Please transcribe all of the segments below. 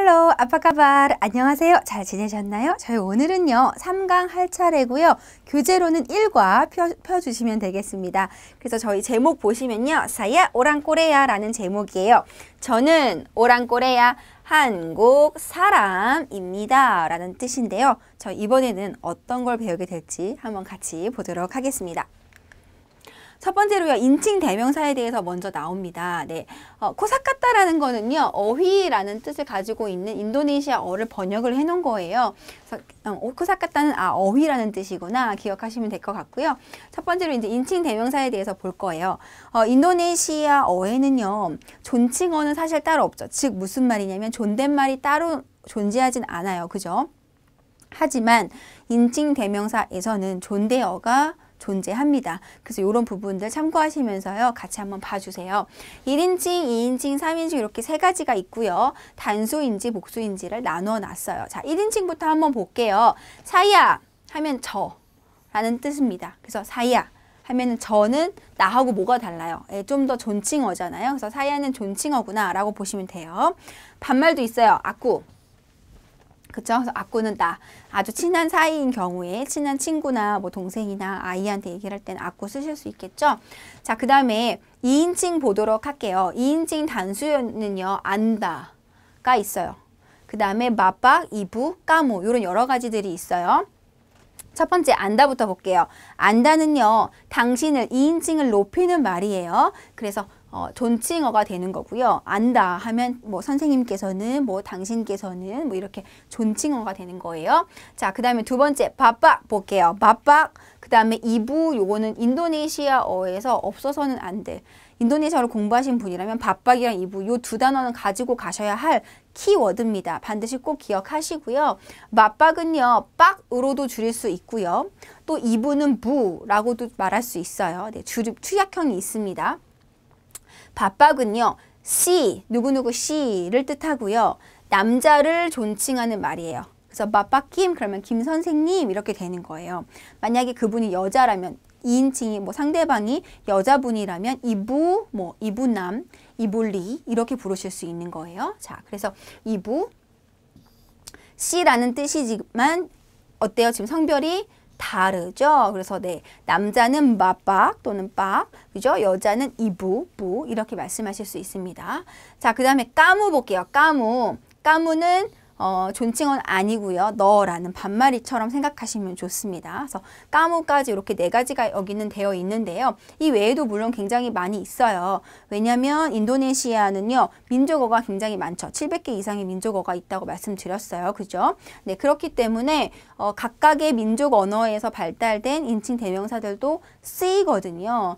할로 아빠까발 안녕하세요. 잘 지내셨나요? 저희 오늘은요 3강 할 차례고요. 교재로는 1과 펴주시면 되겠습니다. 그래서 저희 제목 보시면요. 사야 오랑꼬레야 라는 제목이에요. 저는 오랑꼬레야 한국 사람입니다 라는 뜻인데요. 저 이번에는 어떤 걸 배우게 될지 한번 같이 보도록 하겠습니다. 첫 번째로요, 인칭 대명사에 대해서 먼저 나옵니다. 네, 코사카타라는 거는요, 어휘라는 뜻을 가지고 있는 인도네시아어를 번역을 해놓은 거예요. 그래서 코사카타는 어휘라는 뜻이구나 기억하시면 될 것 같고요. 첫 번째로 이제 인칭 대명사에 대해서 볼 거예요. 인도네시아어에는요, 존칭어는 사실 따로 없죠. 즉 무슨 말이냐면 존댓말이 따로 존재하진 않아요, 그죠? 하지만 인칭 대명사에서는 존대어가 존재합니다. 그래서 이런 부분들 참고하시면서요. 같이 한번 봐주세요. 1인칭, 2인칭, 3인칭 이렇게 세 가지가 있고요. 단수인지 복수인지를 나누어 놨어요. 자, 1인칭부터 한번 볼게요. 사야 하면 저라는 뜻입니다. 그래서 사야 하면 저는 나하고 뭐가 달라요? 좀 더 존칭어잖아요. 그래서 사야는 존칭어구나 라고 보시면 돼요. 반말도 있어요. 아꾸. 그쵸? 그래서 아꾸는 나. 아주 친한 사이인 경우에 친한 친구나 뭐 동생이나 아이한테 얘기를 할 때는 아꾸 쓰실 수 있겠죠? 자, 그 다음에 2인칭 보도록 할게요. 2인칭 단수는요, 안다가 있어요. 그 다음에 마빡, 이부, 까무 이런 여러 가지들이 있어요. 첫 번째 안다부터 볼게요. 안다는요, 당신을 2인칭을 높이는 말이에요. 그래서 존칭어가 되는 거고요. 안다 하면 뭐 선생님께서는 뭐 당신께서는 뭐 이렇게 존칭어가 되는 거예요. 자, 그 다음에 두 번째 바빡 볼게요. 바빡 그 다음에 이부 요거는 인도네시아어에서 없어서는 안 돼. 인도네시아를 공부하신 분이라면 바빡이랑 이부 요 두 단어는 가지고 가셔야 할 키워드입니다. 반드시 꼭 기억하시고요. 맞박은요, 빡으로도 줄일 수 있고요. 또 이부는 부라고도 말할 수 있어요. 네, 축약형이 있습니다. 밥박은요, 씨, 누구누구 씨를 뜻하고요. 남자를 존칭하는 말이에요. 그래서 밥박김 그러면 김 선생님 이렇게 되는 거예요. 만약에 그분이 여자라면 2인칭이 뭐 상대방이 여자분이라면 이부, 뭐 이부남, 이불리 이렇게 부르실 수 있는 거예요. 자, 그래서 이부, 씨라는 뜻이지만 어때요? 지금 성별이 다르죠. 그래서 네, 남자는 마빡 또는 빡, 그죠? 여자는 이부, 부 이렇게 말씀하실 수 있습니다. 자, 그 다음에 까무 볼게요. 까무. 까무는 존칭어는 아니고요. 너라는 반말이처럼 생각하시면 좋습니다. 그래서 까무까지 이렇게 네 가지가 여기는 되어 있는데요. 이 외에도 물론 굉장히 많이 있어요. 왜냐하면 인도네시아는요. 민족어가 굉장히 많죠. 700개 이상의 민족어가 있다고 말씀드렸어요. 그죠? 네, 그렇기 때문에 각각의 민족 언어에서 발달된 인칭 대명사들도 쓰이거든요.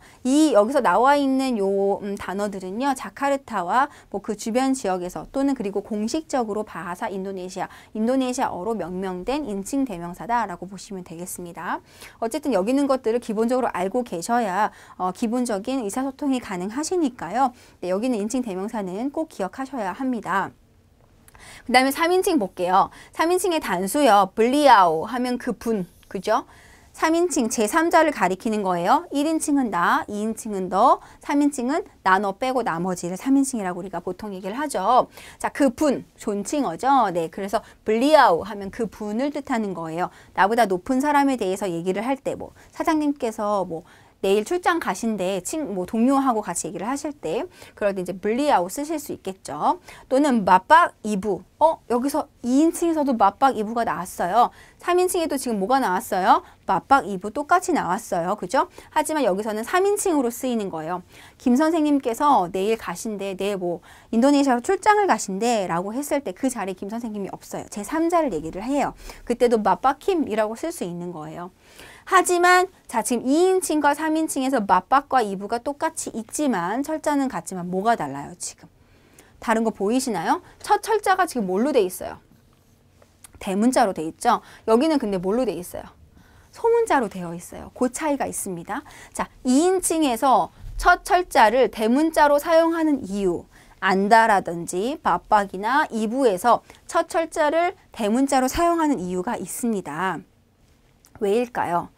여기서 나와 있는 요 단어들은요. 자카르타와 뭐 그 주변 지역에서 또는 그리고 공식적으로 바하사 인도네시아어로 명명된 인칭 대명사다라고 보시면 되겠습니다. 어쨌든 여기 있는 것들을 기본적으로 알고 계셔야 기본적인 의사소통이 가능하시니까요. 네, 여기 있는 인칭 대명사는 꼭 기억하셔야 합니다. 그 다음에 3인칭 볼게요. 3인칭의 단수요. 블리아오 하면 그 분, 그죠? 3인칭 제3자를 가리키는 거예요. 1인칭은 나, 2인칭은 너, 3인칭은 나, 너 빼고 나머지를 3인칭이라고 우리가 보통 얘기를 하죠. 자, 그 분, 존칭어죠. 네, 그래서 블리아우 하면 그 분을 뜻하는 거예요. 나보다 높은 사람에 대해서 얘기를 할 때 뭐 사장님께서 뭐 내일 출장 가신데 뭐 동료하고 같이 얘기를 하실 때 그럴 때 이제 블리아우 쓰실 수 있겠죠. 또는 맞박 이부. 여기서 2인칭에서도 맞박 이부가 나왔어요. 3인칭에도 지금 뭐가 나왔어요? 맞박 이부 똑같이 나왔어요. 그죠? 하지만 여기서는 3인칭으로 쓰이는 거예요. 김 선생님께서 내일 가신대, 내일 뭐 인도네시아로 출장을 가신대 라고 했을 때 그 자리에 김 선생님이 없어요. 제3자를 얘기를 해요. 그때도 맞박힘이라고 쓸 수 있는 거예요. 하지만 자, 지금 2인칭과 3인칭에서 맞박과 이부가 똑같이 있지만 철자는 같지만 뭐가 달라요, 지금? 다른 거 보이시나요? 첫 철자가 지금 뭘로 돼 있어요? 대문자로 돼 있죠? 여기는 근데 뭘로 돼 있어요? 소문자로 되어 있어요. 그 차이가 있습니다. 자, 2인칭에서 첫 철자를 대문자로 사용하는 이유. 안다라든지 맞박이나 이부에서 첫 철자를 대문자로 사용하는 이유가 있습니다. 왜일까요?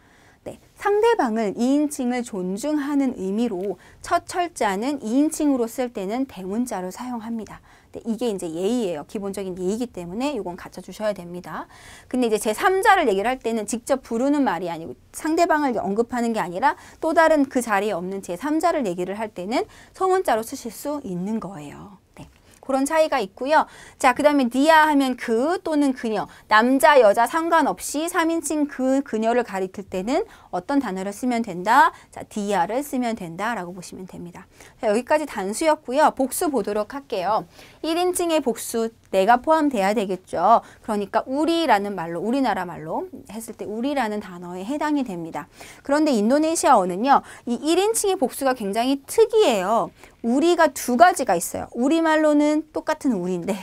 네, 상대방을 2인칭을 존중하는 의미로 첫 철자는 2인칭으로 쓸 때는 대문자를 사용합니다. 네, 이게 이제 예의예요. 기본적인 예의이기 때문에 이건 갖춰주셔야 됩니다. 근데 이제 제3자를 얘기를 할 때는 직접 부르는 말이 아니고 상대방을 언급하는 게 아니라 또 다른 그 자리에 없는 제3자를 얘기를 할 때는 소문자로 쓰실 수 있는 거예요. 네. 그런 차이가 있고요. 자, 그 다음에 니아 하면 그 또는 그녀, 남자, 여자 상관없이 3인칭 그, 그녀를 가리킬 때는 어떤 단어를 쓰면 된다? 자, 디아를 쓰면 된다라고 보시면 됩니다. 자, 여기까지 단수였고요. 복수 보도록 할게요. 1인칭의 복수 내가 포함돼야 되겠죠. 그러니까 우리라는 말로, 우리나라 말로 했을 때 우리라는 단어에 해당이 됩니다. 그런데 인도네시아어는요. 이 1인칭의 복수가 굉장히 특이해요. 우리가 두 가지가 있어요. 우리말로는 똑같은 우리인데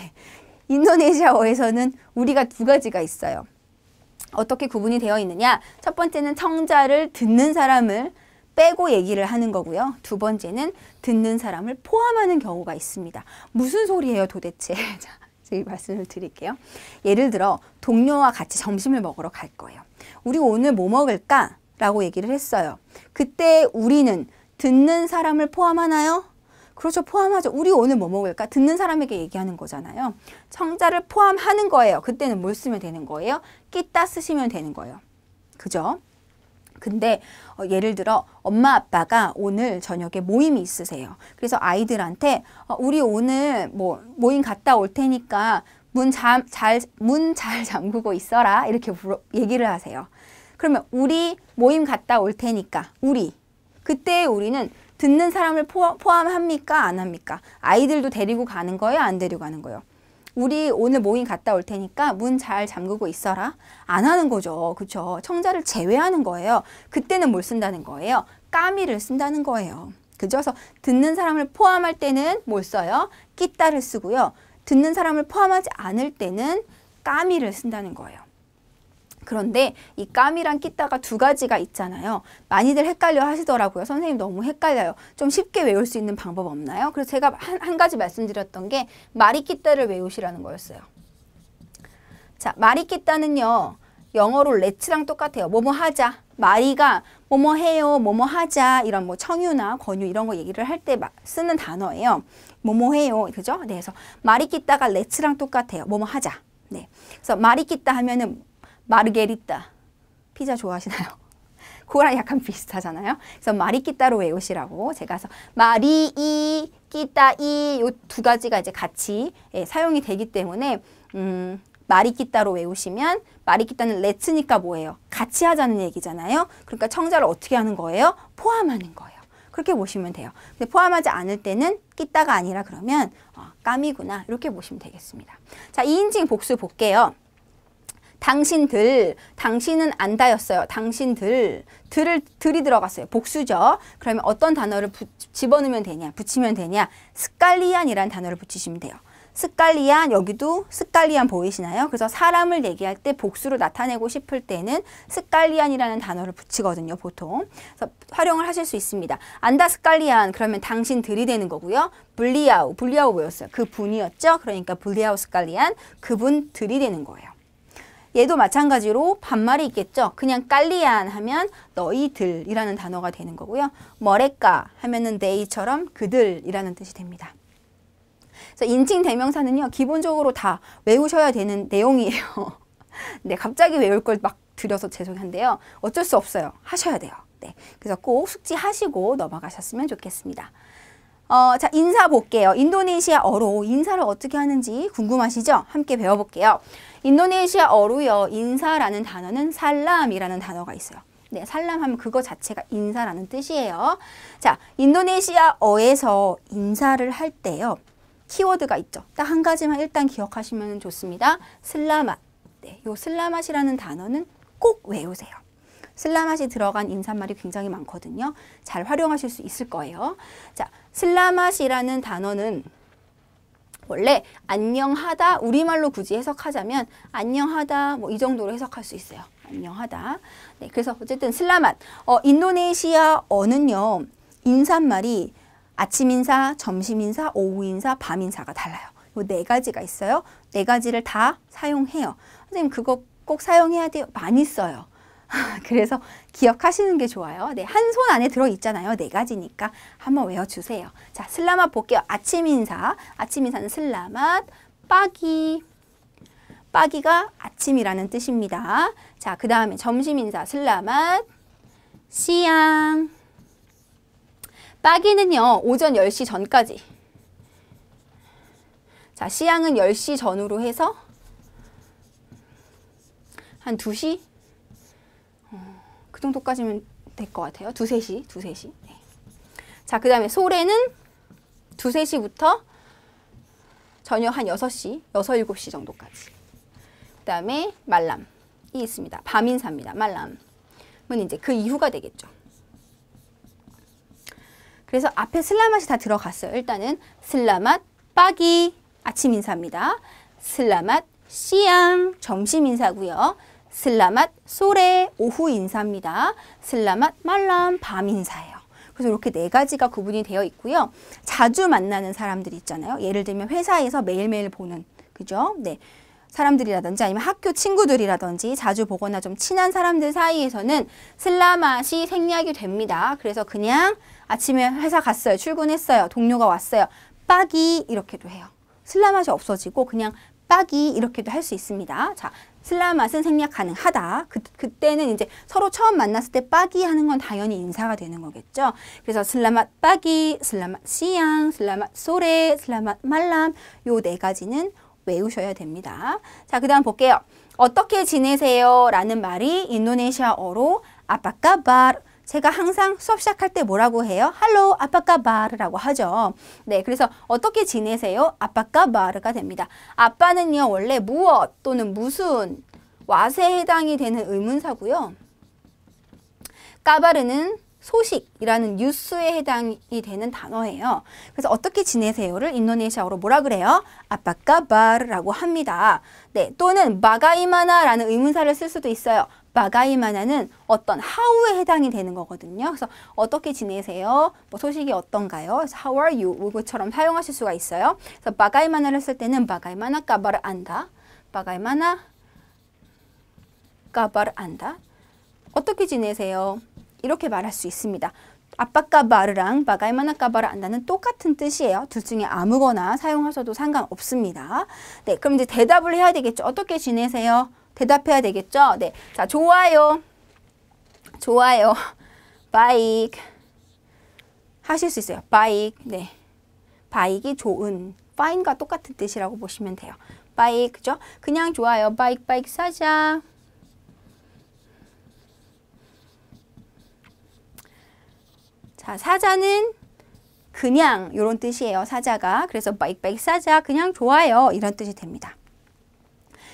인도네시아어에서는 우리가 두 가지가 있어요. 어떻게 구분이 되어 있느냐? 첫 번째는 청자를 듣는 사람을 빼고 얘기를 하는 거고요. 두 번째는 듣는 사람을 포함하는 경우가 있습니다. 무슨 소리예요 도대체? 자, 제가 말씀을 드릴게요. 예를 들어 동료와 같이 점심을 먹으러 갈 거예요. 우리 오늘 뭐 먹을까? 라고 얘기를 했어요. 그때 우리는 듣는 사람을 포함하나요? 그렇죠. 포함하죠. 우리 오늘 뭐 먹을까? 듣는 사람에게 얘기하는 거잖아요. 청자를 포함하는 거예요. 그때는 뭘 쓰면 되는 거예요? 끼따 쓰시면 되는 거예요. 그죠? 근데 예를 들어 엄마 아빠가 오늘 저녁에 모임이 있으세요. 그래서 아이들한테 우리 오늘 뭐 모임 갔다 올 테니까 문 잘 잠그고 있어라 이렇게 얘기를 하세요. 그러면 우리 모임 갔다 올 테니까 우리 그때 우리는 듣는 사람을 포함합니까? 안 합니까? 아이들도 데리고 가는 거예요? 안 데리고 가는 거예요? 우리 오늘 모임 갔다 올 테니까 문 잘 잠그고 있어라. 안 하는 거죠. 그렇죠? 청자를 제외하는 거예요. 그때는 뭘 쓴다는 거예요? 까미를 쓴다는 거예요. 그죠? 그래서 듣는 사람을 포함할 때는 뭘 써요? 끼따를 쓰고요. 듣는 사람을 포함하지 않을 때는 까미를 쓴다는 거예요. 그런데 이 까미랑 끼따가 두 가지가 있잖아요. 많이들 헷갈려 하시더라고요. 선생님 너무 헷갈려요. 좀 쉽게 외울 수 있는 방법 없나요? 그래서 제가 한 가지 말씀드렸던 게 마리끼따를 외우시라는 거였어요. 자, 마리끼따는요. 영어로 let's랑 똑같아요. 뭐뭐 하자. 마리가 뭐뭐 해요. 뭐뭐 하자. 이런 뭐 청유나 권유 이런 거 얘기를 할 때 쓰는 단어예요. 뭐뭐 해요. 그죠? 네, 그래서 마리끼따가 let's랑 똑같아요. 뭐뭐 하자. 네. 그래서 마리끼따 하면은 마르게리따. 피자 좋아하시나요? 그거랑 약간 비슷하잖아요. 그래서 마리끼따로 외우시라고 제가 해서 마리이, 끼따이 요 두 가지가 이제 같이 사용이 되기 때문에 마리끼따로 외우시면 마리끼따는 let's니까 뭐예요? 같이 하자는 얘기잖아요. 그러니까 청자를 어떻게 하는 거예요? 포함하는 거예요. 그렇게 보시면 돼요. 근데 포함하지 않을 때는 끼따가 아니라 그러면 까미구나 이렇게 보시면 되겠습니다. 자, 2인칭 복수 볼게요. 당신들, 당신은 안다였어요. 당신들, 들이 들어갔어요. 복수죠. 그러면 어떤 단어를 집어넣으면 되냐, 붙이면 되냐. 스칼리안이라는 단어를 붙이시면 돼요. 스칼리안, 여기도 스칼리안 보이시나요? 그래서 사람을 얘기할 때 복수로 나타내고 싶을 때는 스칼리안이라는 단어를 붙이거든요, 보통. 그래서 활용을 하실 수 있습니다. 안다 스칼리안, 그러면 당신들이 되는 거고요. 블리아우 뭐였어요? 그 분이었죠? 그러니까 블리아우 스칼리안, 그분들이 되는 거예요. 얘도 마찬가지로 반말이 있겠죠. 그냥 깔리안 하면 너희들이라는 단어가 되는 거고요. 머레까 하면은 they처럼 그들이라는 뜻이 됩니다. 그래서 인칭 대명사는요. 기본적으로 다 외우셔야 되는 내용이에요. 네, 갑자기 외울 걸 막 드려서 죄송한데요. 어쩔 수 없어요. 하셔야 돼요. 네, 그래서 꼭 숙지하시고 넘어가셨으면 좋겠습니다. 자, 인사 볼게요. 인도네시아어로 인사를 어떻게 하는지 궁금하시죠? 함께 배워볼게요. 인도네시아어로요. 인사라는 단어는 살람이라는 단어가 있어요. 네, 살람 하면 그거 자체가 인사라는 뜻이에요. 자, 인도네시아어에서 인사를 할 때요. 키워드가 있죠. 딱 한 가지만 일단 기억하시면 좋습니다. 슬라맛. 네, 요 슬라맛이라는 단어는 꼭 외우세요. 슬라맛이 들어간 인사말이 굉장히 많거든요. 잘 활용하실 수 있을 거예요. 자, 슬라맛이라는 단어는 원래 안녕하다, 우리말로 굳이 해석하자면 안녕하다 뭐 이 정도로 해석할 수 있어요. 안녕하다. 네, 그래서 어쨌든 슬라맛. 인도네시아어는요. 인사말이 아침 인사, 점심 인사, 오후 인사, 밤 인사가 달라요. 이 네 가지가 있어요. 네 가지를 다 사용해요. 선생님 그거 꼭 사용해야 돼요? 많이 써요. 그래서 기억하시는 게 좋아요. 네, 한 손 안에 들어있잖아요. 네 가지니까 한번 외워주세요. 자, 슬라맛 볼게요. 아침 인사. 아침 인사는 슬라맛, 빠기. 빠기가 아침이라는 뜻입니다. 자, 그 다음에 점심 인사 슬라맛, 시앙. 빠기는요, 오전 10시 전까지. 자, 시앙은 10시 전후로 해서 한 2시? 그 정도까지면 될 것 같아요. 2, 3시. 네. 자, 그 다음에 소래는 2, 3시부터 저녁 한 6시, 6, 7시 정도까지. 그 다음에 말람이 있습니다. 밤인사입니다. 말람은 이제 그 이후가 되겠죠. 그래서 앞에 슬라맛이 다 들어갔어요. 일단은 슬라맛 빠기 아침 인사입니다. 슬라맛 시앙 점심 인사고요. 슬라맛 소래 오후 인사입니다. 슬라맛 말람 밤 인사예요. 그래서 이렇게 네 가지가 구분이 되어 있고요. 자주 만나는 사람들이 있잖아요. 예를 들면 회사에서 매일매일 보는, 그죠? 네. 사람들이라든지 아니면 학교 친구들이라든지 자주 보거나 좀 친한 사람들 사이에서는 슬라맛이 생략이 됩니다. 그래서 그냥 아침에 회사 갔어요. 출근했어요. 동료가 왔어요. 빠기 이렇게도 해요. 슬라맛이 없어지고 그냥 빠기 이렇게도 할 수 있습니다. 자, 슬라맛은 생략 가능하다. 그때는 이제 서로 처음 만났을 때 빠기 하는 건 당연히 인사가 되는 거겠죠. 그래서 슬라맛 빠기, 슬라맛 시앙, 슬라맛 소래, 슬라맛 말람 요 네 가지는 외우셔야 됩니다. 자, 그 다음 볼게요. 어떻게 지내세요? 라는 말이 인도네시아어로 아빠까바르. 제가 항상 수업 시작할 때 뭐라고 해요? 할로 아빠까바르라고 하죠. 네, 그래서 어떻게 지내세요? 아빠까바르가 됩니다. 아빠는요, 원래 무엇 또는 무슨 왓에 해당이 되는 의문사고요. 까바르는 소식이라는 뉴스에 해당이 되는 단어예요. 그래서 어떻게 지내세요를 인도네시아어로 뭐라 그래요? 아빠까바르라고 합니다. 네, 또는 바가이마나라는 의문사를 쓸 수도 있어요. 바가이마나는 어떤 how에 해당이 되는 거거든요. 그래서 어떻게 지내세요? 뭐 소식이 어떤가요? 그래서 how are you? 이것처럼 사용하실 수가 있어요. 그래서 바가이마나를 쓸 때는 바가이마나 까바르 안다. 바가이마나 까바르 안다. 어떻게 지내세요? 이렇게 말할 수 있습니다. 아빠까바르랑 바가이마나 까바르 안다는 똑같은 뜻이에요. 둘 중에 아무거나 사용하셔도 상관없습니다. 네, 그럼 이제 대답을 해야 되겠죠. 어떻게 지내세요? 대답해야 되겠죠. 네, 자, 좋아요. 좋아요. 바이크. 하실 수 있어요. 바이크. 네, 바이크이 좋은. fine과 똑같은 뜻이라고 보시면 돼요. 바이크, 그죠? 그냥 좋아요. 바이크 사자. 자, 사자는 그냥 이런 뜻이에요. 사자가. 그래서 바이크 사자 그냥 좋아요. 이런 뜻이 됩니다.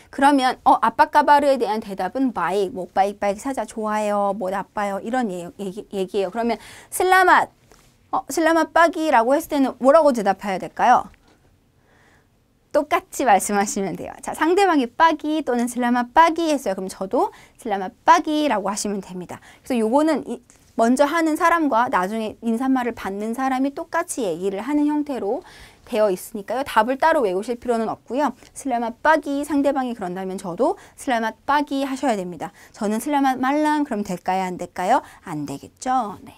그러면 아빠까바르에 대한 대답은 바이크, 뭐 바이크 사자 좋아요, 뭐 나빠요 이런 얘기예요. 그러면 슬라맛, 슬라맛 빠기라고 했을 때는 뭐라고 대답해야 될까요? 똑같이 말씀하시면 돼요. 자, 상대방이 빠기 또는 슬라맛 빠기 했어요. 그럼 저도 슬라맛 빠기라고 하시면 됩니다. 그래서 요거는 먼저 하는 사람과 나중에 인사말을 받는 사람이 똑같이 얘기를 하는 형태로 되어 있으니까요. 답을 따로 외우실 필요는 없고요. 슬라맛 빠기 상대방이 그런다면 저도 슬라맛 빠기 하셔야 됩니다. 저는 슬라맛 말람 그럼 될까요? 안 될까요? 안 되겠죠. 네.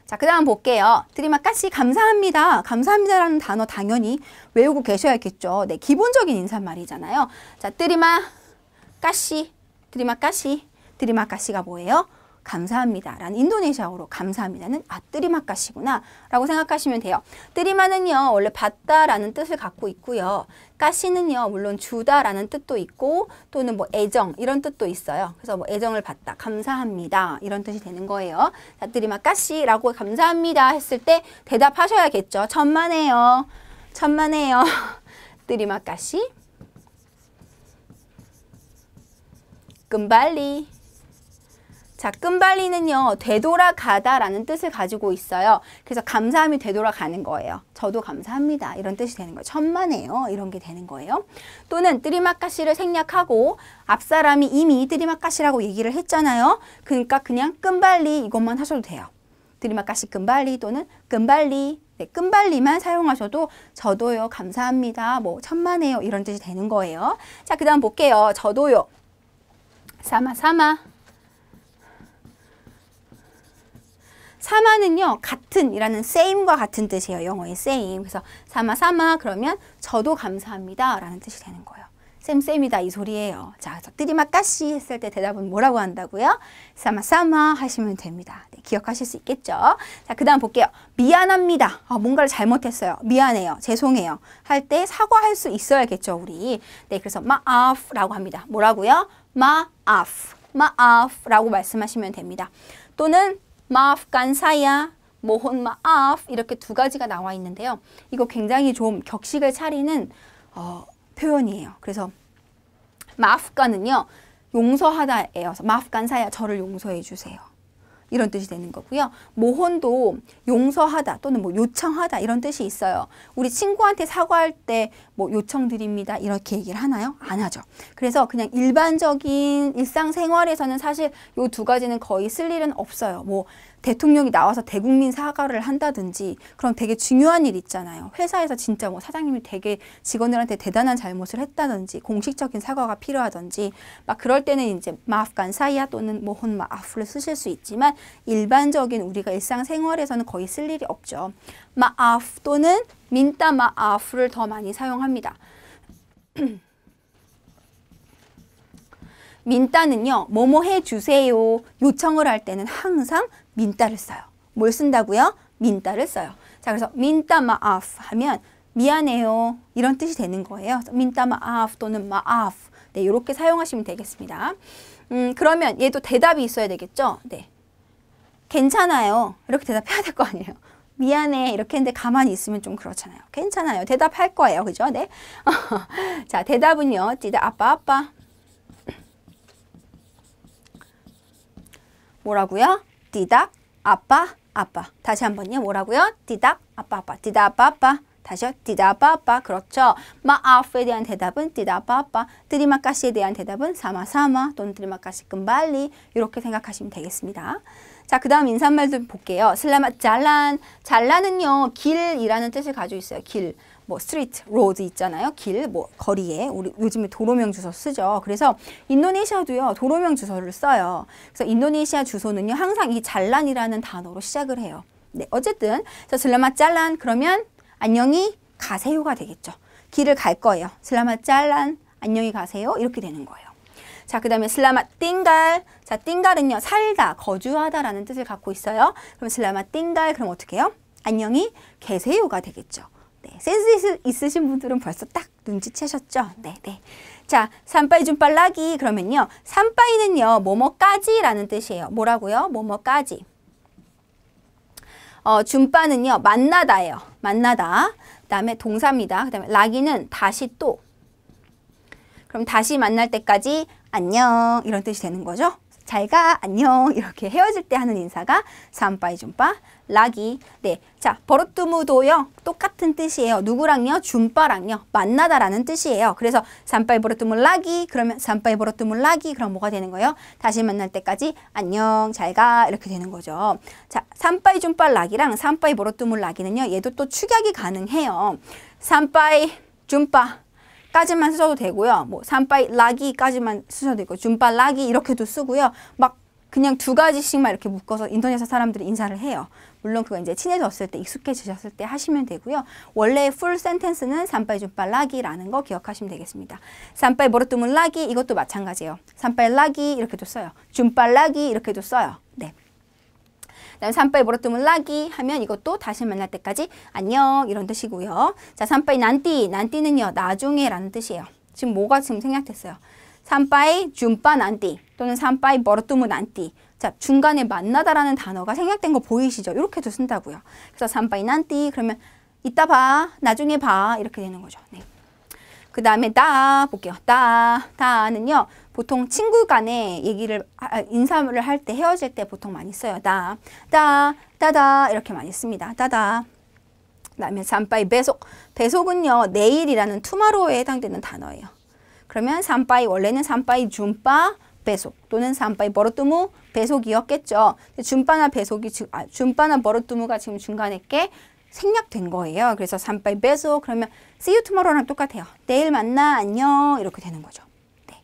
자, 그 다음 볼게요. 드리마까시 감사합니다. 감사합니다라는 단어 당연히 외우고 계셔야겠죠. 네, 기본적인 인사말이잖아요. 자, 드리마까시, 드리마까시. 드리마까시가 뭐예요? 감사합니다. 라는 인도네시아어로 감사합니다는 드리마까시구나 라고 생각하시면 돼요. 드리마는요 원래 받다 라는 뜻을 갖고 있고요. 까시는요 물론 주다 라는 뜻도 있고 또는 뭐 애정 이런 뜻도 있어요. 그래서 뭐 애정을 받다 감사합니다 이런 뜻이 되는 거예요. 자, 드리마까시 라고 감사합니다 했을 때 대답하셔야겠죠. 천만에요. 천만에요. 드리마까시 끔발리. 자, 끔발리는요 되돌아가다 라는 뜻을 가지고 있어요. 그래서 감사함이 되돌아가는 거예요. 저도 감사합니다 이런 뜻이 되는 거예요. 천만에요 이런 게 되는 거예요. 또는 드리마까시를 생략하고 앞사람이 이미 드리마까시라고 얘기를 했잖아요. 그러니까 그냥 끔발리 이것만 하셔도 돼요. 드리마까시 끔발리 또는 끔발리. 네, 끔발리만 사용하셔도 저도요 감사합니다 뭐 천만에요 이런 뜻이 되는 거예요. 자, 그 다음 볼게요. 저도요. 사마. 사마는요, 같은이라는 same과 같은 뜻이에요. 영어의 same. 그래서 사마 그러면 저도 감사합니다 라는 뜻이 되는 거예요. 쌤이다 이 소리예요. 자, 그래서 뜨리마까시 했을 때 대답은 뭐라고 한다고요? 사마 하시면 됩니다. 네, 기억하실 수 있겠죠? 자, 그 다음 볼게요. 미안합니다. 뭔가를 잘못했어요. 미안해요. 죄송해요. 할 때 사과할 수 있어야겠죠, 우리. 네, 그래서 마아프라고 합니다. 뭐라고요? 마아프라고 말씀하시면 됩니다. 또는 마아프간 사야, 모혼 마아프 이렇게 두 가지가 나와 있는데요. 이거 굉장히 좀 격식을 차리는 표현이에요. 그래서 마아프간은요, 용서하다예요. 마아프간 사야, 저를 용서해 주세요. 이런 뜻이 되는 거고요. 모혼도 용서하다 또는 뭐 요청하다 이런 뜻이 있어요. 우리 친구한테 사과할 때 뭐 요청드립니다 이렇게 얘기를 하나요? 안 하죠. 그래서 그냥 일반적인 일상생활에서는 사실 요 두 가지는 거의 쓸 일은 없어요. 뭐 대통령이 나와서 대국민 사과를 한다든지 그럼 되게 중요한 일 있잖아요. 회사에서 진짜 뭐 사장님이 되게 직원들한테 대단한 잘못을 했다든지 공식적인 사과가 필요하든지 막 그럴 때는 이제 마아프간 사이야 또는 모혼 마아프를 쓰실 수 있지만 일반적인 우리가 일상생활에서는 거의 쓸 일이 없죠. 마아프 또는 민따 마아프를 더 많이 사용합니다. 민따는요, 뭐뭐 해주세요 요청을 할 때는 항상 민따를 써요. 뭘 쓴다고요? 민따를 써요. 자, 그래서 민따 마아프 하면 미안해요 이런 뜻이 되는 거예요. 민따 마아프 또는 마아프 네, 이렇게 사용하시면 되겠습니다. 그러면 얘도 대답이 있어야 되겠죠? 네, 괜찮아요 이렇게 대답해야 될 거 아니에요. 미안해 이렇게 했는데 가만히 있으면 좀 그렇잖아요. 괜찮아요 대답할 거예요. 그죠? 네. 자, 대답은요, 띠다 아빠 뭐라고요? 띠닥 아빠 다시 한번요. 뭐라고요? 띠닥 아빠 띠다 아빠 다시요. 띠다 아빠 그렇죠. 마아프에 대한 대답은 띠다 아빠 뜨리마까시에 대한 대답은 사마 또는 뜨리마까시 끔발리 이렇게 생각하시면 되겠습니다. 자, 그 다음 인사말도 볼게요. 슬라맛 잘란은요 길이라는 뜻을 가지고 있어요. 길, 뭐 스트리트, 로드 있잖아요. 길, 뭐 거리에 우리 요즘에 도로명 주소 쓰죠. 그래서 인도네시아도요 도로명 주소를 써요. 그래서 인도네시아 주소는요 항상 이 잘란이라는 단어로 시작을 해요. 네, 어쨌든 슬라맛 잘란 그러면 안녕히 가세요가 되겠죠. 길을 갈 거예요. 슬라맛 잘란 안녕히 가세요 이렇게 되는 거예요. 자, 그 다음에 슬라맛 띵갈. 자, 띵갈은요 살다, 거주하다라는 뜻을 갖고 있어요. 그럼 슬라맛 띵갈 그럼 어떻게 해요? 안녕히 계세요가 되겠죠. 네, 센스 있으신 분들은 벌써 딱 눈치채셨죠? 네. 자, 산빠이 준빨라기 그러면요. 산빠이는요 뭐뭐까지라는 뜻이에요. 뭐라고요? 뭐뭐까지. 준빠는요 만나다예요. 만나다. 그 다음에 동사입니다. 그 다음에 라기는 다시 또. 그럼 다시 만날 때까지 안녕 이런 뜻이 되는 거죠. 잘 가, 안녕 이렇게 헤어질 때 하는 인사가 산빠이 준빠 라기. 네, 자 버릇두무도요 똑같은 뜻이에요. 누구랑요? 준빠랑요 만나다라는 뜻이에요. 그래서 산빠이 버릇두무 라기 그러면 산빠이 버릇두무 라기 그럼 뭐가 되는 거예요? 다시 만날 때까지 안녕 잘 가 이렇게 되는 거죠. 자, 산빠이 준빠 라기랑 산빠이 버릇두무 라기는요 얘도 또 축약이 가능해요. 산빠이 준빠 까지만 쓰셔도 되고요. 뭐 산빠이 라기까지만 쓰셔도 되고 준빠 라기 이렇게도 쓰고요. 막 그냥 두 가지씩만 이렇게 묶어서 인도네시아 사람들이 인사를 해요. 물론 그거 이제 친해졌을 때 익숙해지셨을 때 하시면 되고요. 원래 풀 센텐스는 산빠이 준빠 라기라는 거 기억하시면 되겠습니다. 산빠이 버릇두무 라기 이것도 마찬가지예요. 산빠이 라기 이렇게도 써요. 준빠 라기 이렇게도 써요. 네. 그다음에 산빠이 버릇두무 라기 하면 이것도 다시 만날 때까지 안녕 이런 뜻이고요. 자, 산빠이 난띠는요 나중에 라는 뜻이에요. 지금 뭐가 지금 생략됐어요? 산빠이 준빠 난띠 또는 산빠이 버릇두무 난띠. 자, 중간에 만나다라는 단어가 생략된 거 보이시죠? 이렇게도 쓴다고요. 그래서 산빠이 난띠 그러면 이따 봐, 나중에 봐 이렇게 되는 거죠. 네. 그 다음에 다 볼게요. 다는요 보통 친구 간에 인사를 할 때 헤어질 때 보통 많이 써요. 따다 이렇게 많이 씁니다. 따다. 그 다음에 산빠이 배속은요 내일이라는 투마로우에 해당되는 단어예요. 그러면 산빠이 원래는 산빠이 준빠 배속 또는 산빠이 버릇두무 배속이었겠죠. 준빠나 버릇두무가 지금 중간에 게 생략된 거예요. 그래서 산빠이 배속 그러면 see you tomorrow랑 똑같아요. 내일 만나 안녕 이렇게 되는 거죠. 네.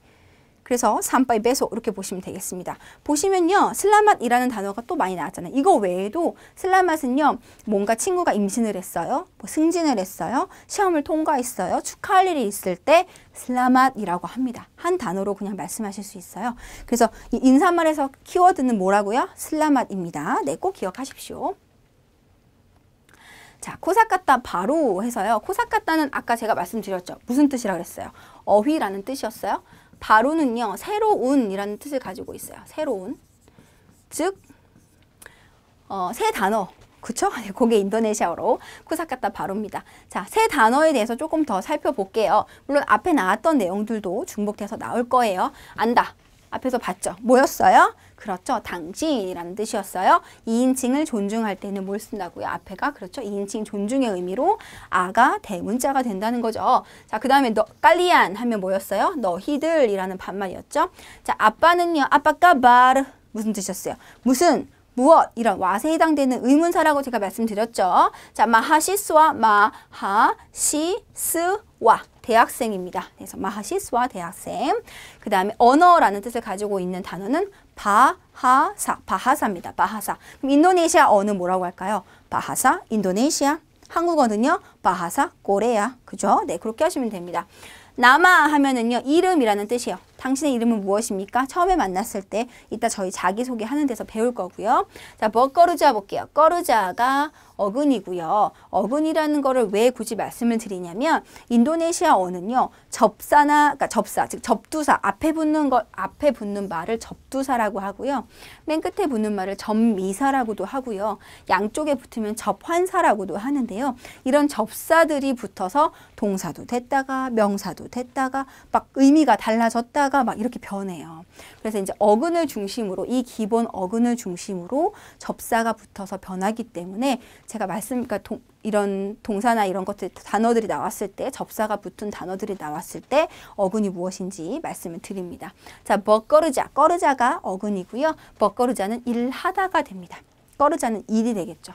그래서 삼바이 베소 이렇게 보시면 되겠습니다. 보시면요. 슬라맛이라는 단어가 또 많이 나왔잖아요. 이거 외에도 슬라맛은요. 뭔가 친구가 임신을 했어요. 뭐 승진을 했어요. 시험을 통과했어요. 축하할 일이 있을 때 슬라맛이라고 합니다. 한 단어로 그냥 말씀하실 수 있어요. 그래서 이 인사말에서 키워드는 뭐라고요? 슬라맛입니다. 네, 꼭 기억하십시오. 자, 코사카타 바로 해서요. 코사카타는 아까 제가 말씀드렸죠. 무슨 뜻이라고 그랬어요? 어휘라는 뜻이었어요. 바로는요. 새로운이라는 뜻을 가지고 있어요. 새로운. 즉, 새 단어. 그쵸? 그게 인도네시아어로 코사카타 바로입니다. 자, 새 단어에 대해서 조금 더 살펴볼게요. 물론 앞에 나왔던 내용들도 중복돼서 나올 거예요. 안다. 앞에서 봤죠? 뭐였어요? 그렇죠. 당신이라는 뜻이었어요. 2인칭을 존중할 때는 뭘 쓴다고요? 앞에가 그렇죠. 2인칭 존중의 의미로 아가 대문자가 된다는 거죠. 자, 그 다음에 깔리안 하면 뭐였어요? 너희들이라는 반말이었죠. 자, 아빠는요. 아빠가 바르 무슨 뜻이었어요? 무슨 무엇 이런 와세 해당되는 의문사라고 제가 말씀드렸죠. 자, 마하시스와 마하시스와 대학생입니다. 그래서 마하시스와 대학생. 그 다음에 언어라는 뜻을 가지고 있는 단어는 바하사, 바하사입니다. 바하사. 그럼 인도네시아 어는 뭐라고 할까요? 바하사, 인도네시아. 한국어는요, 바하사, 코레아. 그죠? 네, 그렇게 하시면 됩니다. 나마 하면은요, 이름이라는 뜻이에요. 당신의 이름은 무엇입니까? 처음에 만났을 때 이따 저희 자기소개 하는 데서 배울 거고요. 자, 버거르자 볼게요. 거르자가 어근이고요. 어근이라는 거를 왜 굳이 말씀을 드리냐면 인도네시아어는요. 접사나 그러니까 접사, 즉 접두사 앞에 붙는 말을 접두사라고 하고요. 맨 끝에 붙는 말을 접미사라고도 하고요. 양쪽에 붙으면 접환사라고도 하는데요. 이런 접사들이 붙어서 동사도 됐다가 명사도 됐다가 막 의미가 달라졌다가 막 이렇게 변해요. 그래서 이제 어근을 중심으로 이 기본 어근을 중심으로 접사가 붙어서 변하기 때문에 제가 그러니까 이런 동사나 이런 것들 단어들이 나왔을 때 접사가 붙은 단어들이 나왔을 때 어근이 무엇인지 말씀을 드립니다. 자, 버거르자, 거르자가 어근이고요. 버거르자는 일하다가 됩니다. 거르자는 일이 되겠죠.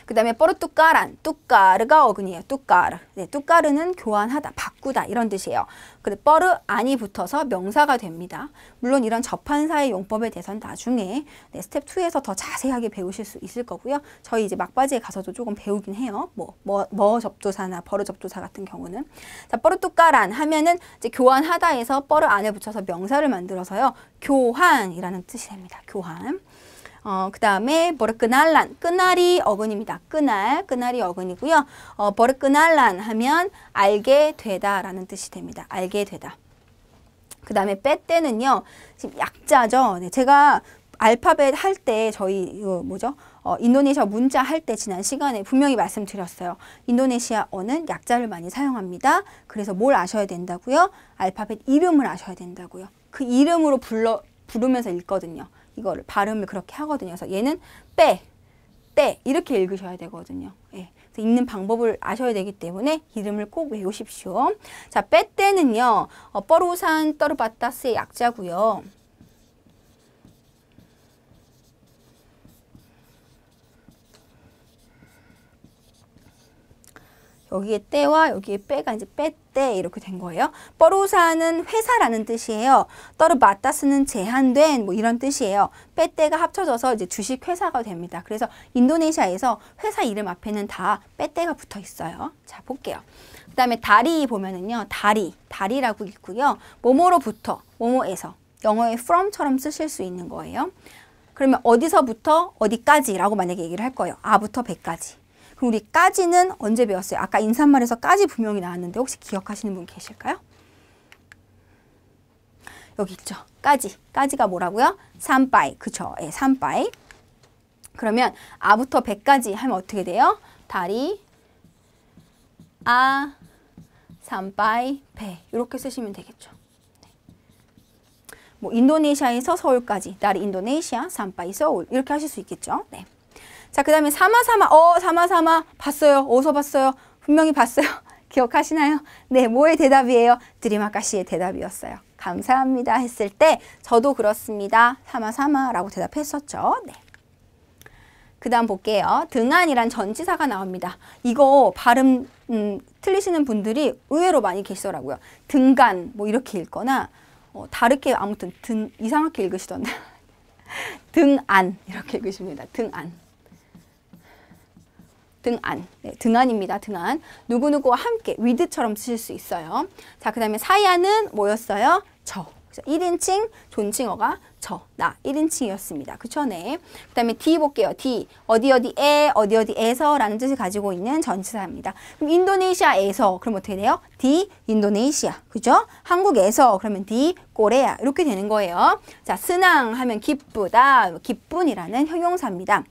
그 다음에 뽀르뚜까란, 뚜까르가 어근이에요. 뚜까르. 네, 뚜까르는 교환하다, 바꾸다 이런 뜻이에요. 근데 뻐르 안이 붙어서 명사가 됩니다. 물론 이런 접한사의 용법에 대해서는 나중에 네, 스텝 2에서 더 자세하게 배우실 수 있을 거고요. 저희 이제 막바지에 가서도 조금 배우긴 해요. 뭐 접두사나 버르 접두사 같은 경우는. 자, 뽀르뚜까란 하면은 이제 교환하다에서 뻐르 안에 붙여서 명사를 만들어서요. 교환이라는 뜻이 됩니다. 교환. 그 다음에 버르크날란, 끄날이 어근입니다. 끄날이 어근이고요. 버르크날란 하면 알게 되다라는 뜻이 됩니다. 알게 되다. 그 다음에 빼떼는요, 지금 약자죠. 네, 제가 알파벳 할 때 저희 이거 뭐죠? 인도네시아 문자 할 때 지난 시간에 분명히 말씀드렸어요. 인도네시아어는 약자를 많이 사용합니다. 그래서 뭘 아셔야 된다고요? 알파벳 이름을 아셔야 된다고요. 그 이름으로 부르면서 읽거든요. 이거를 발음을 그렇게 하거든요. 그래서 얘는 떼 이렇게 읽으셔야 되거든요. 예. 그래서 읽는 방법을 아셔야 되기 때문에 이름을 꼭 외우십시오. 자, 빼떼는요. 뻐루산 떠르바타스의 약자고요. 여기에 때와 여기에 빼가 이제 빼때 이렇게 된 거예요. 뻐루사는 회사라는 뜻이에요. 떠르바타스는 제한된 뭐 이런 뜻이에요. 빼때가 합쳐져서 이제 주식 회사가 됩니다. 그래서 인도네시아에서 회사 이름 앞에는 다 빼때가 붙어 있어요. 자, 볼게요. 그 다음에 다리 보면은요. 다리라고 읽고요. 뭐뭐로부터, 뭐뭐에서 영어의 from처럼 쓰실 수 있는 거예요. 그러면 어디서부터 어디까지라고 만약에 얘기를 할 거예요. 아부터 베까지. 그럼 우리 까지는 언제 배웠어요? 아까 인사말에서 까지 분명히 나왔는데 혹시 기억하시는 분 계실까요? 여기 있죠. 까지가 뭐라고요? 삼빠이. 그쵸? 예, 삼빠이. 그러면 아부터 배까지 하면 어떻게 돼요? 다리, 아, 삼빠이, 배. 이렇게 쓰시면 되겠죠. 뭐 인도네시아에서 서울까지. 다리 인도네시아, 삼빠이 서울. 이렇게 하실 수 있겠죠. 네. 자, 그 다음에 사마사마 봤어요. 어디서 봤어요? 분명히 봤어요. 기억하시나요? 네, 뭐의 대답이에요? 드리마카시의 대답이었어요. 감사합니다 했을 때 저도 그렇습니다. 사마사마라고 대답했었죠. 네. 그 다음 볼게요. 등한이란 전치사가 나옵니다. 이거 발음 틀리시는 분들이 의외로 많이 계시더라고요. 등간 뭐 이렇게 읽거나 다르게 아무튼 이상하게 읽으시던데. 등안 이렇게 읽으십니다. 등안. 등안. 네, 등안입니다. 등안. 누구누구와 함께 with처럼 쓰실 수 있어요. 자, 그 다음에 사야는 뭐였어요? 저. 1인칭 존칭어가 저, 나 1인칭이었습니다. 그쵸? 네. 그 다음에 D 볼게요. D. 어디어디에, 어디어디에서 라는 뜻을 가지고 있는 전치사입니다. 그럼 인도네시아에서 그럼 어떻게 돼요? D 인도네시아. 그죠? 한국에서 그러면 D 코레아 이렇게 되는 거예요. 자, 스낭 하면 기쁘다, 기쁜이라는 형용사입니다.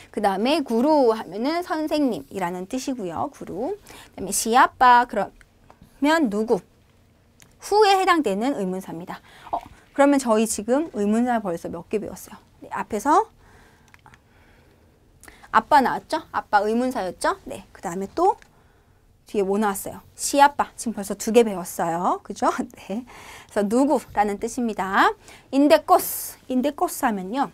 그 다음에 구루 하면은 선생님이라는 뜻이고요. 구루. 그 다음에 시아빠 그러면 누구? 후에 해당되는 의문사입니다. 그러면 저희 지금 의문사 벌써 몇 개 배웠어요? 네, 앞에서 아빠 나왔죠? 아빠 의문사였죠? 네, 그 다음에 또 뒤에 뭐 나왔어요? 시아빠. 지금 벌써 2개 배웠어요. 그죠? 네. 그래서 누구라는 뜻입니다. 인데코스. 인데코스 하면요.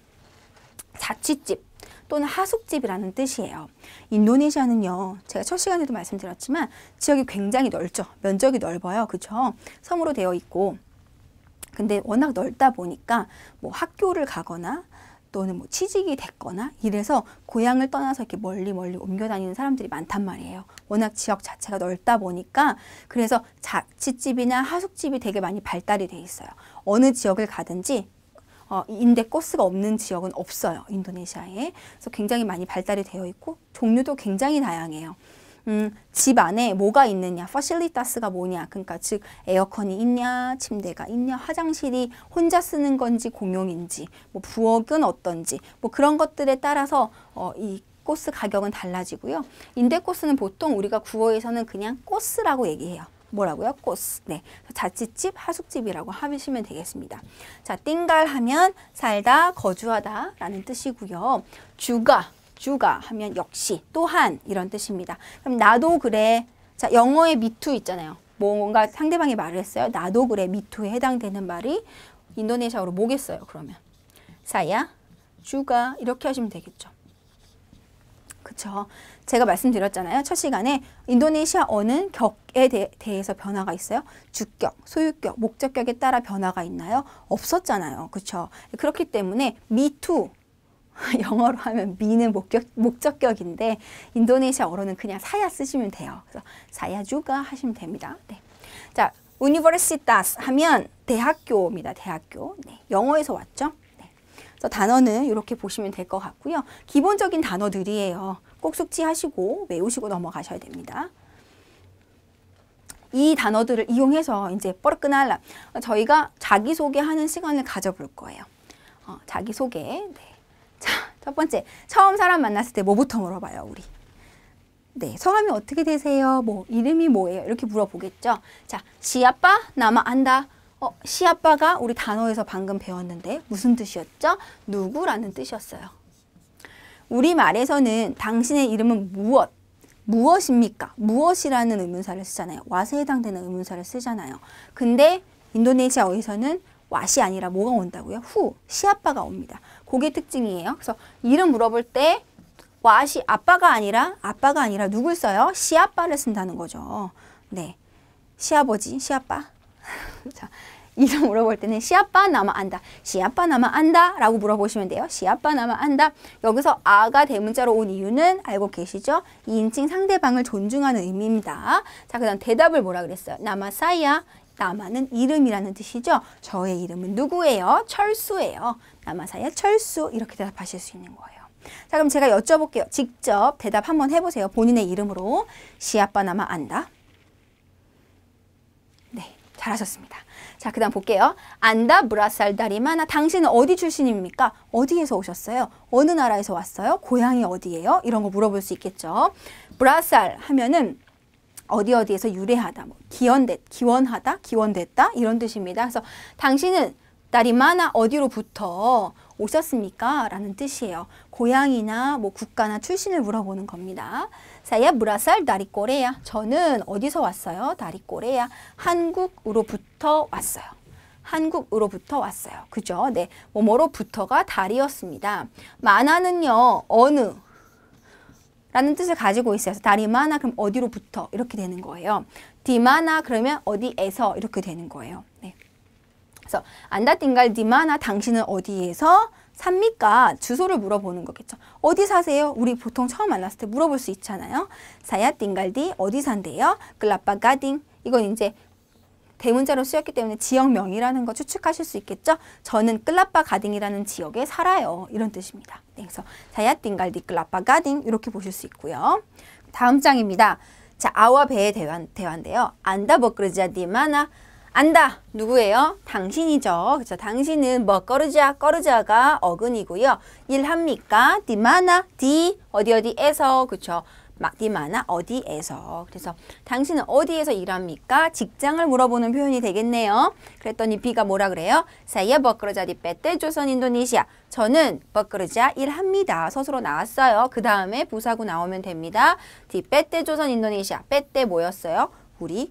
자취집 또는 하숙집이라는 뜻이에요. 인도네시아는요. 제가 첫 시간에도 말씀드렸지만 지역이 굉장히 넓죠. 면적이 넓어요. 그죠? 섬으로 되어 있고 근데 워낙 넓다 보니까 뭐 학교를 가거나 또는 뭐 취직이 됐거나 이래서 고향을 떠나서 이렇게 멀리 옮겨 다니는 사람들이 많단 말이에요. 워낙 지역 자체가 넓다 보니까 그래서 자취집이나 하숙집이 되게 많이 발달이 돼 있어요. 어느 지역을 가든지 인데코스가 없는 지역은 없어요. 인도네시아에. 그래서 굉장히 많이 발달이 되어 있고 종류도 굉장히 다양해요. 집 안에 뭐가 있느냐, 퍼실리타스가 뭐냐, 그러니까 즉 에어컨이 있냐, 침대가 있냐, 화장실이 혼자 쓰는 건지 공용인지, 뭐 부엌은 어떤지, 뭐 그런 것들에 따라서 이 코스 가격은 달라지고요. 인데코스는 보통 우리가 구어에서는 그냥 코스라고 얘기해요. 뭐라고요? 코스. 네. 자취집, 하숙집이라고 하시면 되겠습니다. 자, 띵갈 하면 살다, 거주하다 라는 뜻이고요. 주가 하면 역시, 또한 이런 뜻입니다. 그럼 나도 그래. 자, 영어에 me too 있잖아요. 뭔가 상대방이 말을 했어요. 나도 그래, me too에 해당되는 말이 인도네시아어로 뭐겠어요, 그러면? 사야, 주가 이렇게 하시면 되겠죠. 그쵸. 제가 말씀드렸잖아요. 첫 시간에 인도네시아어는 격에 대해서 변화가 있어요. 주격, 소유격, 목적격에 따라 변화가 있나요? 없었잖아요. 그쵸. 그렇기 때문에 me too 영어로 하면 me는 목적격인데 인도네시아어로는 그냥 사야 쓰시면 돼요. 그래서 사야 주가 하시면 됩니다. 네. 자, universitas 하면 대학교입니다. 대학교. 네. 영어에서 왔죠. 네. 그래서 단어는 이렇게 보시면 될 것 같고요. 기본적인 단어들이에요. 꼭 숙지하시고 외우시고 넘어가셔야 됩니다. 이 단어들을 이용해서 이제 뻐르끄날라 저희가 자기소개하는 시간을 가져볼 거예요. 자기소개. 네. 자, 첫 번째, 처음 사람 만났을 때 뭐부터 물어봐요, 우리? 네, 성함이 어떻게 되세요? 뭐 이름이 뭐예요? 이렇게 물어보겠죠. 자, 시아빠 나마 안다. 시아빠가 우리 단어에서 방금 배웠는데 무슨 뜻이었죠? 누구라는 뜻이었어요. 우리말에서는 당신의 이름은 무엇입니까? 무엇이라는 의문사를 쓰잖아요. 왓에 해당되는 의문사를 쓰잖아요. 근데 인도네시아어에서는 왓이 아니라 뭐가 온다고요? 시아빠가 옵니다. 그게 특징이에요. 그래서 이름 물어볼 때 왓이 아빠가 아니라 누굴 써요? 시아빠를 쓴다는 거죠. 네, 시아버지, 시아빠. 자, 이름 물어볼 때는 시아빠 나마 안다. 시아빠 나마 안다 라고 물어보시면 돼요. 시아빠 나마 안다. 여기서 아가 대문자로 온 이유는 알고 계시죠? 2인칭 상대방을 존중하는 의미입니다. 자, 그 다음 대답을 뭐라 그랬어요? 나마 사야. 나마는 이름이라는 뜻이죠. 저의 이름은 누구예요? 철수예요. 나마사야 철수. 이렇게 대답하실 수 있는 거예요. 자, 그럼 제가 여쭤볼게요. 직접 대답 한번 해보세요. 본인의 이름으로. 시아빠 나마 안다. 네, 잘하셨습니다. 자, 그 다음 볼게요. 안다 브라살 다리마나. 당신은 어디 출신입니까? 어디에서 오셨어요? 어느 나라에서 왔어요? 고향이 어디예요? 이런 거 물어볼 수 있겠죠. 브라살 하면은 어디에서 유래하다, 뭐 기원하다, 기원됐다 이런 뜻입니다. 그래서 당신은 다리마나 어디로부터 오셨습니까? 라는 뜻이에요. 고향이나 뭐 국가나 출신을 물어보는 겁니다. 사야 브라살 다리 꼬레야. 저는 어디서 왔어요? 다리 꼬레야. 한국으로부터 왔어요. 한국으로부터 왔어요. 그죠? 네, 뭐뭐로부터가 다리였습니다. 마나는요, 어느 라는 뜻을 가지고 있어요. 다리마나 그럼 어디로부터 이렇게 되는 거예요. 디마나 그러면 어디에서 이렇게 되는 거예요. 네. 그래서 안다 띵갈 디마나 당신은 어디에서 삽니까? 주소를 물어보는 거겠죠. 어디 사세요? 우리 보통 처음 만났을 때 물어볼 수 있잖아요. 사야 띵갈디 어디 산대요? 클라빠 가딩 이건 이제 대문자로 쓰였기 때문에 지역명이라는 거 추측하실 수 있겠죠. 저는 클라빠 가딩이라는 지역에 살아요. 이런 뜻입니다. 네, 그래서 사야 띵갈디 클라빠 가딩 이렇게 보실 수 있고요. 다음 장입니다. 자, 아와 배의 대화인데요. 안다 버크르자 디마나 안다 누구예요? 당신이죠. 그렇죠. 당신은 뭐 꺼르자가 어근이고요. 일합니까? 디마나 디 어디에서 그렇죠. 막 디마나 어디에서. 그래서 당신은 어디에서 일합니까? 직장을 물어보는 표현이 되겠네요. 그랬더니 B가 뭐라 그래요? saya bekerja di PT 조선 인도네시아. 저는 bekerja 일합니다. 서술어 나왔어요. 그 다음에 부사구 나오면 됩니다. di PT 조선 인도네시아. PT 뭐였어요? 우리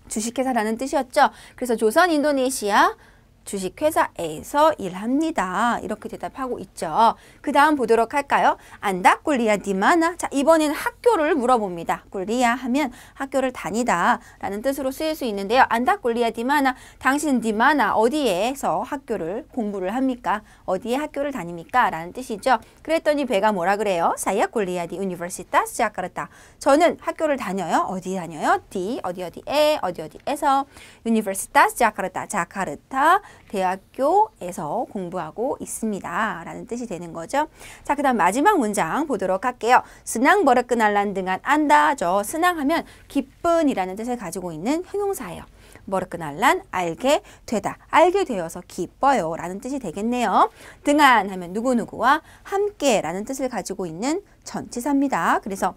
주식회사라는 뜻이었죠. 그래서 조선 인도네시아 주식회사에서 일합니다. 이렇게 대답하고 있죠. 그 다음 보도록 할까요? 안다 꿀리야 디마나. 자, 이번에는 학교를 물어봅니다. 꿀리야 하면 학교를 다니다 라는 뜻으로 쓰일 수 있는데요. 안다 꿀리야 디마나. 당신은 디마나 어디에서 학교를 공부를 합니까? 어디에 학교를 다닙니까? 라는 뜻이죠. 그랬더니 배가 뭐라 그래요? 사야 꿀리야 디 우니버시타스 자카르타. 저는 학교를 다녀요. 어디 다녀요? 디 어디에 어디에서 유니버시타스 자카르타 자카르타 대학교에서 공부하고 있습니다. 라는 뜻이 되는 거죠. 자, 그 다음 마지막 문장 보도록 할게요. 스낭 버르크날란 등한 안다죠. 스낭하면 기쁜이라는 뜻을 가지고 있는 형용사예요. 버르크날란 알게 되다. 알게 되어서 기뻐요. 라는 뜻이 되겠네요. 등한 하면 누구누구와 함께 라는 뜻을 가지고 있는 전치사입니다. 그래서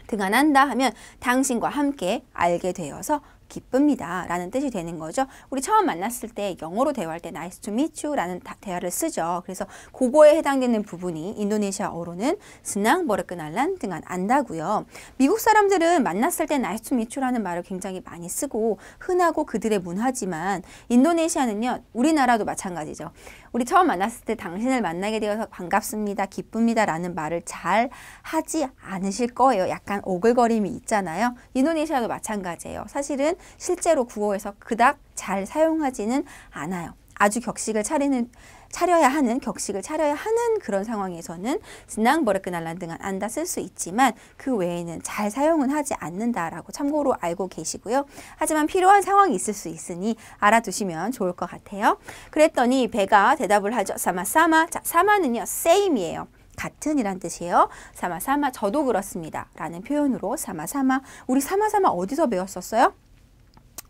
등한한다 하면 당신과 함께 알게 되어서 기쁩니다. 라는 뜻이 되는 거죠. 우리 처음 만났을 때 영어로 대화할 때 nice to meet you 라는 대화를 쓰죠. 그래서 그거에 해당되는 부분이 인도네시아어로는 스낭 버르크날란 등한 안다고요. 미국 사람들은 만났을 때 nice to meet you 라는 말을 굉장히 많이 쓰고 흔하고 그들의 문화지만 인도네시아는요. 우리나라도 마찬가지죠. 우리 처음 만났을 때 당신을 만나게 되어서 반갑습니다. 기쁩니다. 라는 말을 잘 하지 않으실 거예요. 약간 오글거림이 있잖아요. 인도네시아도 마찬가지예요. 사실은 실제로 국어에서 그닥 잘 사용하지는 않아요. 아주 격식을 차려야 하는 그런 상황에서는 스낭 버르크날란 등은 안다 쓸 수 있지만 그 외에는 잘 사용은 하지 않는다라고 참고로 알고 계시고요. 하지만 필요한 상황이 있을 수 있으니 알아두시면 좋을 것 같아요. 그랬더니 배가 대답을 하죠. 사마사마. 자, 사마는요. same이에요. 같은 이란 뜻이에요. 사마사마 저도 그렇습니다. 라는 표현으로 사마사마. 우리 사마사마 어디서 배웠었어요?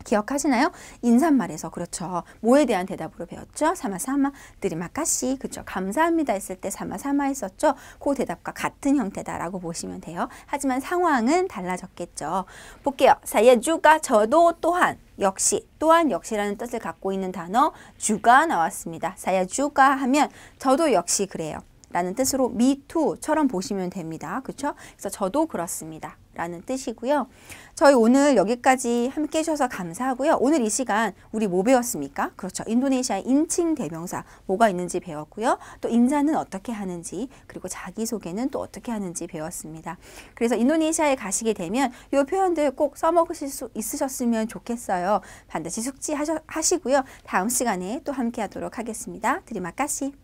기억하시나요? 인사말에서 그렇죠. 뭐에 대한 대답으로 배웠죠? 사마사마, 드리마카시. 그렇죠. 감사합니다 했을 때 사마사마 했었죠. 그 대답과 같은 형태다라고 보시면 돼요. 하지만 상황은 달라졌겠죠. 볼게요. 사예주가 저도 또한 역시 또한 역시라는 뜻을 갖고 있는 단어 주가 나왔습니다. 사예주가 하면 저도 역시 그래요. 라는 뜻으로 me too처럼 보시면 됩니다. 그렇죠? 그래서 저도 그렇습니다. 라는 뜻이고요. 저희 오늘 여기까지 함께 해주셔서 감사하고요. 오늘 이 시간 우리 뭐 배웠습니까? 그렇죠. 인도네시아의 인칭 대명사 뭐가 있는지 배웠고요. 또 인사는 어떻게 하는지 그리고 자기소개는 또 어떻게 하는지 배웠습니다. 그래서 인도네시아에 가시게 되면 이 표현들 꼭 써먹으실 수 있으셨으면 좋겠어요. 반드시 숙지하시고요. 다음 시간에 또 함께 하도록 하겠습니다. 드리마카시.